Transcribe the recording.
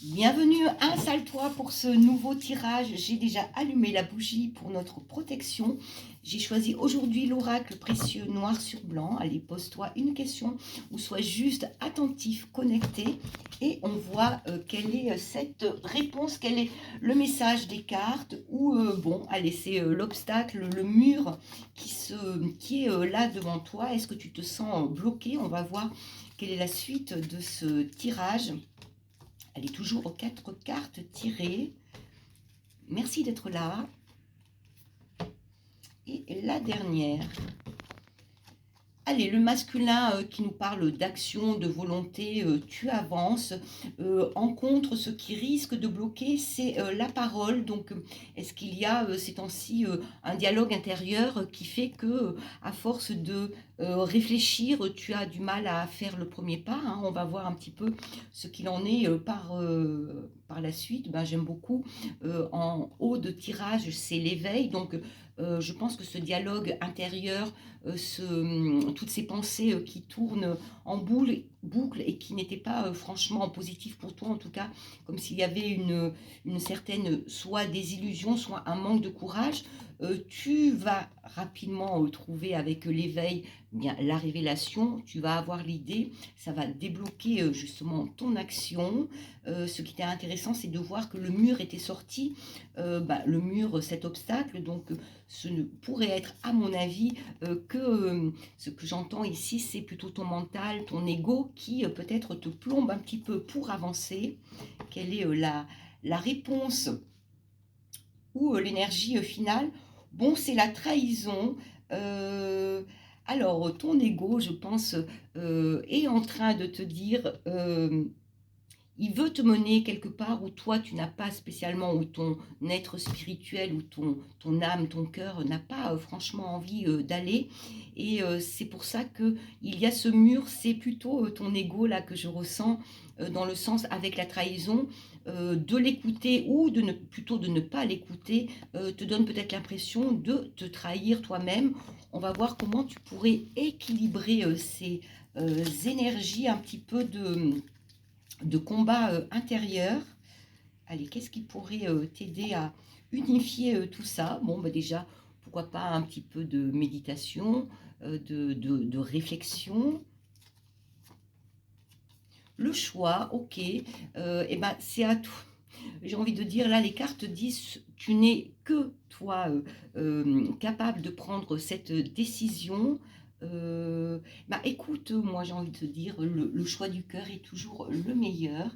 Bienvenue, installe-toi pour ce nouveau tirage. J'ai déjà allumé la bougie pour notre protection. J'ai choisi aujourd'hui l'oracle précieux noir sur blanc. Allez, pose-toi une question ou sois juste attentif, connecté et on voit quelle est cette réponse, quel est le message des cartes ou bon, allez, c'est l'obstacle, le mur qui est là devant toi. Est-ce que tu te sens bloqué? On va voir quelle est la suite de ce tirage. Elle est toujours aux 4 cartes tirées. Merci d'être là. Et la dernière. Allez, le masculin qui nous parle d'action, de volonté, tu avances. En contre, ce qui risque de bloquer, c'est la parole. Donc, est-ce qu'il y a ces temps-ci un dialogue intérieur qui fait que, à force de réfléchir, tu as du mal à faire le premier pas, hein. On va voir un petit peu ce qu'il en est par la suite. Ben, j'aime beaucoup. En haut de tirage, c'est l'éveil. Donc, je pense que ce dialogue intérieur, toutes ces pensées qui tournent en boucle et qui n'étaient pas franchement positifs pour toi, en tout cas, comme s'il y avait une certaine soit désillusion, soit un manque de courage, tu vas rapidement trouver avec l'éveil bien la révélation, tu vas avoir l'idée, ça va débloquer justement ton action. Ce qui était intéressant, c'est de voir que le mur était sorti, le mur, cet obstacle, donc ce ne pourrait être, à mon avis, ce que j'entends ici, c'est plutôt ton mental, ton ego qui peut-être te plombe un petit peu pour avancer. Quelle est la réponse ou l'énergie finale? Bon, c'est la trahison. Euh, alors, ton ego, je pense, est en train de te dire... il veut te mener quelque part où toi tu n'as pas spécialement, où ton être spirituel, où ton âme, ton cœur n'a pas franchement envie d'aller. Et c'est pour ça qu'il y a ce mur, c'est plutôt ton ego là que je ressens, dans le sens avec la trahison, de l'écouter ou plutôt de ne pas l'écouter, te donne peut-être l'impression de te trahir toi-même. On va voir comment tu pourrais équilibrer ces énergies un petit peu de combat intérieur. Allez, qu'est-ce qui pourrait t'aider à unifier tout ça? Bon, bah déjà, pourquoi pas un petit peu de méditation, de réflexion. Le choix, ok, et ben c'est à toi. J'ai envie de dire, là, les cartes disent, tu n'es que toi capable de prendre cette décision. Écoute, moi j'ai envie de te dire, le choix du cœur est toujours le meilleur.